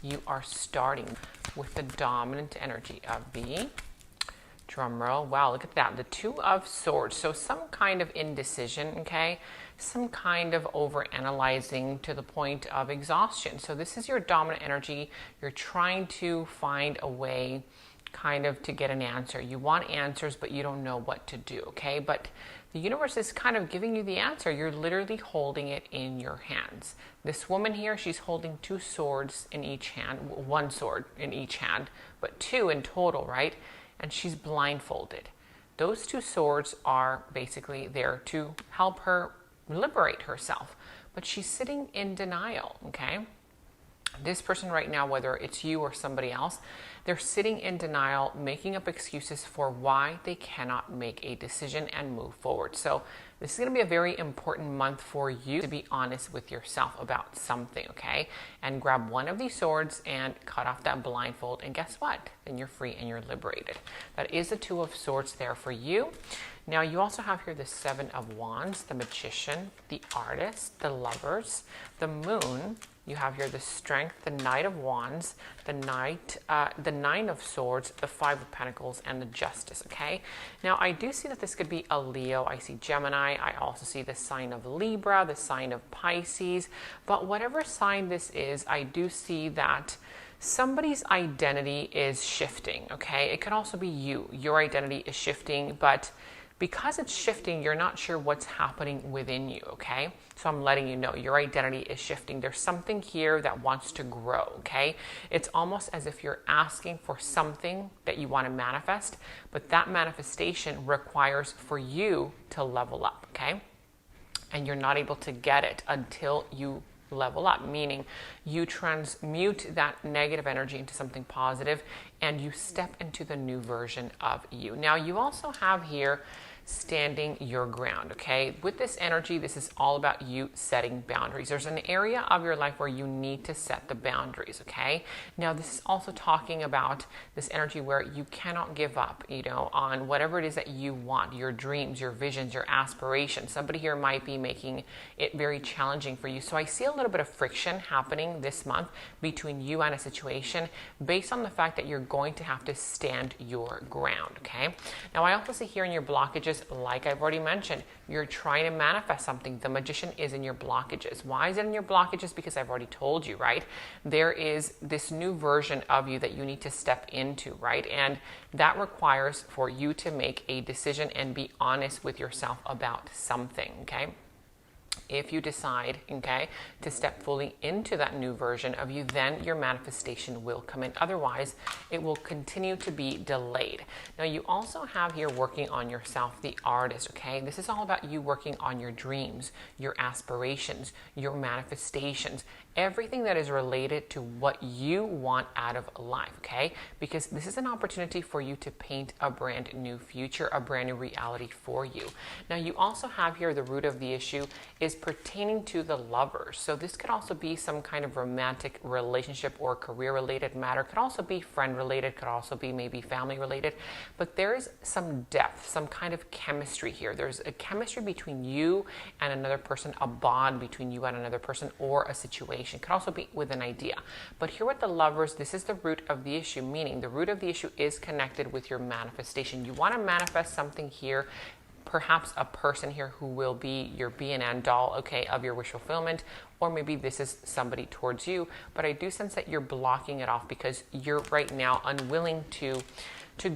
you are starting with the dominant energy of the, drum roll, wow, look at that, the Two of Swords. So some kind of indecision, okay? Some kind of overanalyzing to the point of exhaustion. So this is your dominant energy. You're trying to find a way kind of to get an answer. You want answers, but you don't know what to do, okay? But the universe is kind of giving you the answer. You're literally holding it in your hands. This woman here, she's holding 2 swords in each hand, 1 sword in each hand, but 2 in total, right? And she's blindfolded. Those 2 swords are basically there to help her liberate herself, but she's sitting in denial, okay? This person right now, whether it's you or somebody else, they're sitting in denial, making up excuses for why they cannot make a decision and move forward. So this is going to be a very important month for you to be honest with yourself about something, okay? And grab one of these swords and cut off that blindfold, and guess what? Then you're free and you're liberated. That is the Two of Swords there for you. Now you also have here the Seven of Wands, the Magician, the Artist, the Lovers, the Moon. You have here the Strength, the Knight of Wands, the Nine of Swords, the Five of Pentacles, and the Justice, okay? Now, I do see that this could be a Leo. I see Gemini. I also see the sign of Libra, the sign of Pisces. But whatever sign this is, I do see that somebody's identity is shifting, okay? It could also be you. Your identity is shifting, but because it's shifting, you're not sure what's happening within you, okay? So I'm letting you know your identity is shifting. There's something here that wants to grow, okay? It's almost as if you're asking for something that you want to manifest, but that manifestation requires for you to level up, okay? And you're not able to get it until you level up, meaning you transmute that negative energy into something positive and you step into the new version of you. Now, you also have here standing your ground, okay? With this energy, this is all about you setting boundaries. There's an area of your life where you need to set the boundaries, okay? Now, this is also talking about this energy where you cannot give up, you know, on whatever it is that you want, your dreams, your visions, your aspirations. Somebody here might be making it very challenging for you. So I see a little bit of friction happening this month between you and a situation based on the fact that you're going to have to stand your ground, okay? Now, I also see here in your blockages, like I've already mentioned, you're trying to manifest something. The Magician is in your blockages. Why is it in your blockages? Because I've already told you, right? There is this new version of you that you need to step into, right? And that requires for you to make a decision and be honest with yourself about something, okay? If you decide, okay, to step fully into that new version of you, then your manifestation will come in. Otherwise, it will continue to be delayed. Now, you also have here working on yourself, the Artist, okay? This is all about you working on your dreams, your aspirations, your manifestations, everything that is related to what you want out of life, okay? Because this is an opportunity for you to paint a brand new future, a brand new reality for you. Now, you also have here the root of the issue is pertaining to the Lovers. So this could also be some kind of romantic relationship or career related matter. Could also be friend related, could also be maybe family related, but there is some depth, some kind of chemistry here. There's a chemistry between you and another person, a bond between you and another person, or a situation. Could also be with an idea. But here with the Lovers, this is the root of the issue, meaning the root of the issue is connected with your manifestation. You want to manifest something here, perhaps a person here who will be your be and end all, okay, of your wish fulfillment, or maybe this is somebody towards you, but I do sense that you're blocking it off because you're right now unwilling to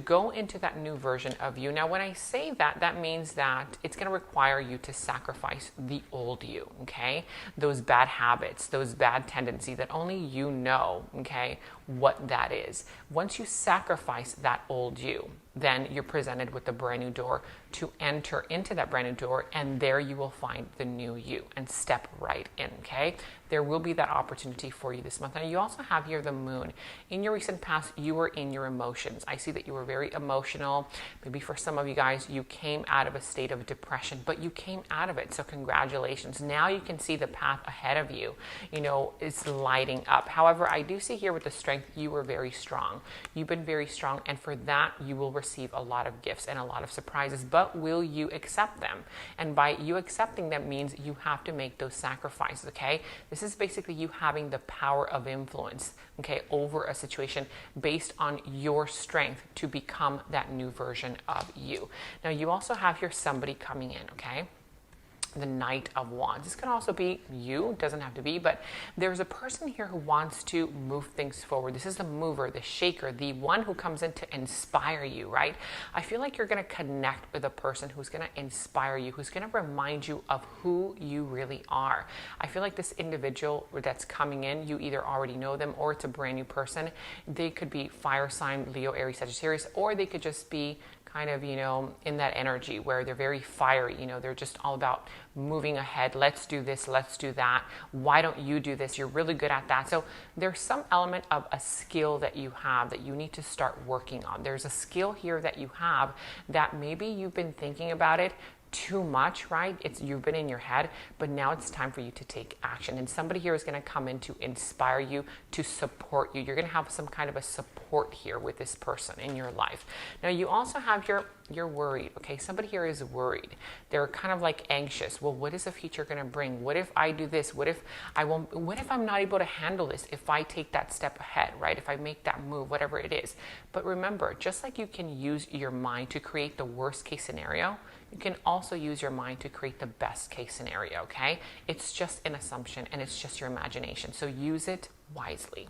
go into that new version of you. Now, when I say that, that means that it's going to require you to sacrifice the old you, okay? Those bad habits, those bad tendencies that only you know, okay, what that is. Once you sacrifice that old you, then you're presented with a brand new door to enter into that brand new door, and there you will find the new you and step right in, okay? There will be that opportunity for you this month. And you also have here the Moon. In your recent past, you were in your emotions. I see that you were very emotional. Maybe for some of you guys, you came out of a state of depression, but you came out of it. So congratulations. Now you can see the path ahead of you. You know, it's lighting up. However, I do see here with the Strength, you were very strong. You've been very strong, and for that, you will receive a lot of gifts and a lot of surprises, but will you accept them? And by you accepting them means you have to make those sacrifices, okay? This is basically you having the power of influence, okay, over a situation based on your strength to become that new version of you. Now, you also have here somebody coming in, okay? The Knight of Wands. This can also be you, doesn't have to be, but there's a person here who wants to move things forward. This is the mover, the shaker, the one who comes in to inspire you, right? I feel like you're going to connect with a person who's going to inspire you, who's going to remind you of who you really are. I feel like this individual that's coming in, you either already know them or it's a brand new person. They could be fire sign, Leo, Aries, Sagittarius, or they could just be kind of, you know, in that energy where they're very fiery, you know, they're just all about moving ahead. Let's do this, let's do that. Why don't you do this? You're really good at that. So there's some element of a skill that you have that you need to start working on. There's a skill here that you have that maybe you've been thinking about it too much, right? You've been in your head, but now it's time for you to take action. And somebody here is going to come in to inspire you, to support you. You're going to have some kind of a support here with this person in your life. Now, you also have you're worried, okay? Somebody here is worried. They're kind of like anxious. Well, what is the future going to bring? What if I do this? What if I'm not able to handle this if I take that step ahead, right? If I make that move, whatever it is. But remember, just like you can use your mind to create the worst case scenario, you can also use your mind to create the best case scenario, okay? It's just an assumption and it's just your imagination. So use it wisely.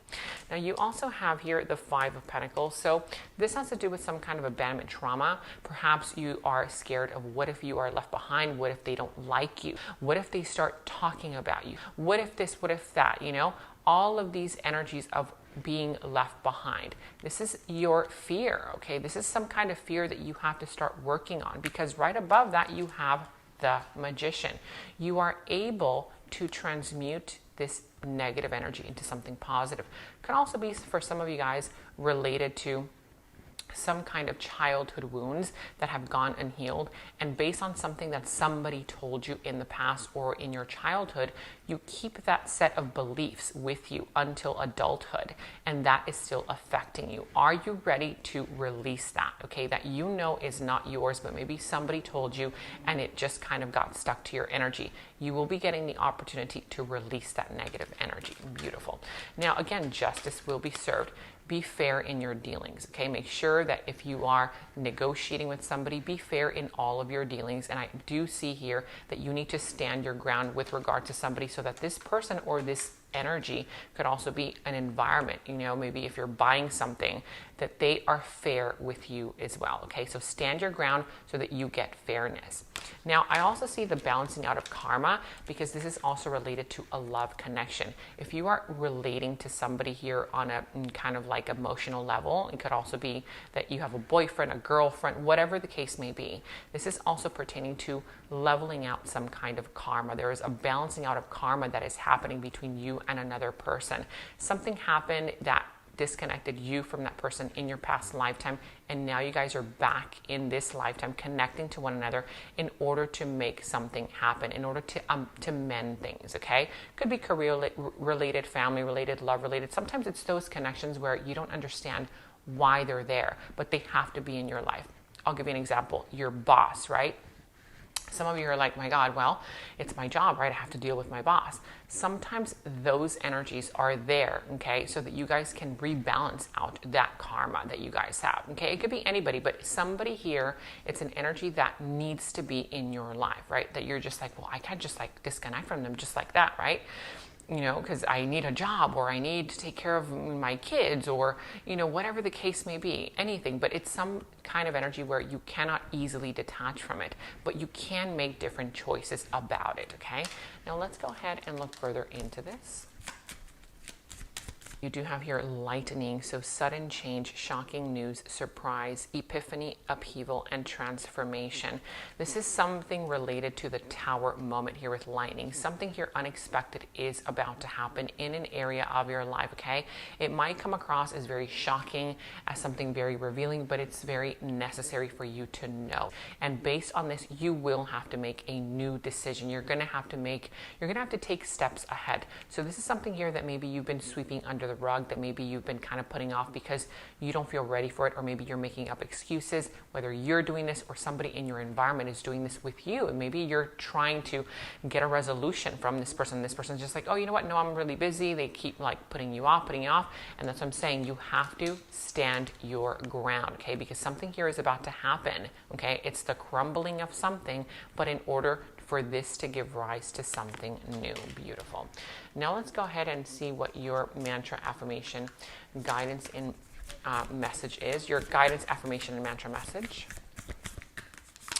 Now, you also have here the Five of Pentacles. So this has to do with some kind of abandonment trauma. Perhaps you are scared of what if you are left behind? What if they don't like you? What if they start talking about you? What if this, what if that, you know? All of these energies of being left behind. This is your fear, okay? This is some kind of fear that you have to start working on, because right above that you have the Magician. You are able to transmute this negative energy into something positive. Could also be, for some of you guys, related to some kind of childhood wounds that have gone unhealed, and based on something that somebody told you in the past or in your childhood, you keep that set of beliefs with you until adulthood, and that is still affecting you. Are you ready to release that? Okay, that you know is not yours, but maybe somebody told you and it just kind of got stuck to your energy. You will be getting the opportunity to release that negative energy. Beautiful. Now, again, justice will be served. Be fair in your dealings, okay? Make sure that if you are negotiating with somebody, be fair in all of your dealings. And I do see here that you need to stand your ground with regard to somebody, so that this person or this energy could also be an environment, you know, maybe if you're buying something, that they are fair with you as well, okay? So stand your ground so that you get fairness. Now, I also see the balancing out of karma, because this is also related to a love connection. If you are relating to somebody here on a kind of like emotional level, it could also be that you have a boyfriend, a girlfriend, whatever the case may be. This is also pertaining to leveling out some kind of karma. There is a balancing out of karma that is happening between you and another person. Something happened that disconnected you from that person in your past lifetime, and now you guys are back in this lifetime connecting to one another in order to make something happen, in order to mend things, okay? Could be career related, family related, love related. Sometimes it's those connections where you don't understand why they're there, but they have to be in your life. I'll give you an example. Your boss, right? Some of you are like, my God, well, it's my job, right? I have to deal with my boss. Sometimes those energies are there, okay, so that you guys can rebalance out that karma that you guys have, okay? It could be anybody, but somebody here, it's an energy that needs to be in your life, right? That you're just like, well, I can't just like disconnect from them just like that, right? You know, because I need a job, or I need to take care of my kids, or, you know, whatever the case may be, anything. But it's some kind of energy where you cannot easily detach from it, but you can make different choices about it, okay? Now let's go ahead and look further into this. You do have here lightning, so sudden change, shocking news, surprise, epiphany, upheaval, and transformation. This is something related to the Tower moment here with lightning. Something here unexpected is about to happen in an area of your life, okay? It might come across as very shocking, as something very revealing, but it's very necessary for you to know. And based on this, you will have to make a new decision. You're gonna have to take steps ahead. So this is something here that maybe you've been sweeping under the rug that maybe you've been kind of putting off because you don't feel ready for it, or maybe you're making up excuses, whether you're doing this or somebody in your environment is doing this with you. And maybe you're trying to get a resolution from this person. This person's just like, oh, you know what? No, I'm really busy. They keep like putting you off. And that's what I'm saying. You have to stand your ground, okay? Because something here is about to happen, okay? It's the crumbling of something, but in order for this to give rise to something new. Beautiful. Now let's go ahead and see what your mantra, affirmation, guidance, and message is. Your guidance, affirmation, and mantra message.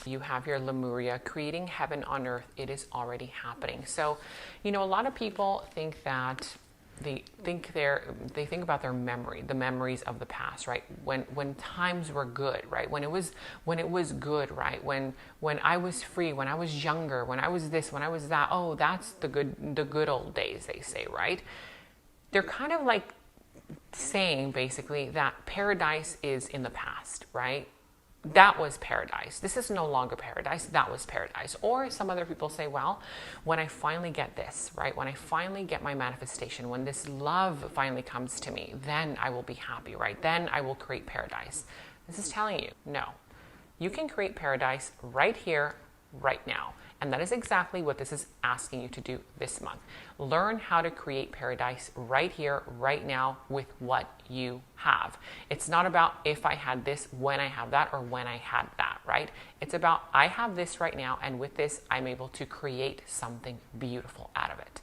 You have your Lemuria, creating heaven on earth. It is already happening. So, you know, a lot of people think that they think about their memory, the memories of the past, right? When times were good, right? When it was good, right? When I was free, when I was younger, when I was this, when I was that. Oh, that's the good old days, they say, right? They're kind of like saying basically that paradise is in the past, right? That was paradise. This is no longer paradise. That was paradise. Or some other people say, well, when I finally get this, right? When I finally get my manifestation, when this love finally comes to me, then I will be happy, right? Then I will create paradise. This is telling you, no. You can create paradise right here, right now. And that is exactly what this is asking you to do this month. Learn how to create paradise right here, right now, with what you have. It's not about if I had this, when I have that, or when I had that, right? It's about I have this right now, and with this, I'm able to create something beautiful out of it.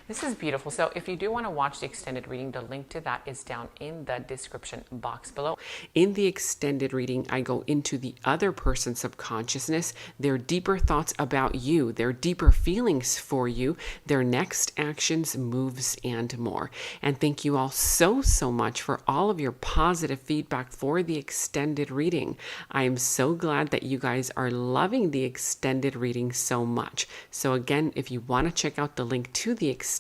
This is beautiful. So if you do want to watch the extended reading, the link to that is down in the description box below. In the extended reading, I go into the other person's subconsciousness, their deeper thoughts about you, their deeper feelings for you, their next actions, moves, and more. And thank you all so much for all of your positive feedback for the extended reading. I am so glad that you guys are loving the extended reading so much. So again, if you want to check out the link to the extended,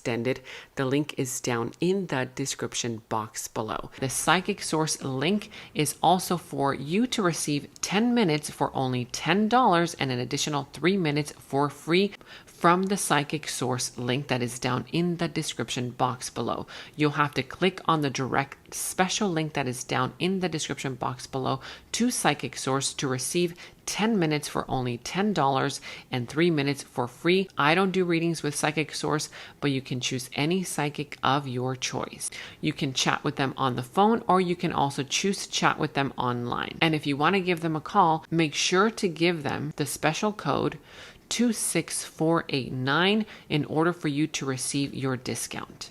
the link is down in the description box below. The Psychic Source link is also for you to receive 10 minutes for only $10 and an additional 3 minutes for free from the Psychic Source link that is down in the description box below. You'll have to click on the direct special link that is down in the description box below to Psychic Source to receive 10 minutes for only $10 and 3 minutes for free. I don't do readings with Psychic Source, but you can choose any psychic of your choice. You can chat with them on the phone, or you can also choose to chat with them online. And if you want to give them a call, make sure to give them the special code 26489 in order for you to receive your discount.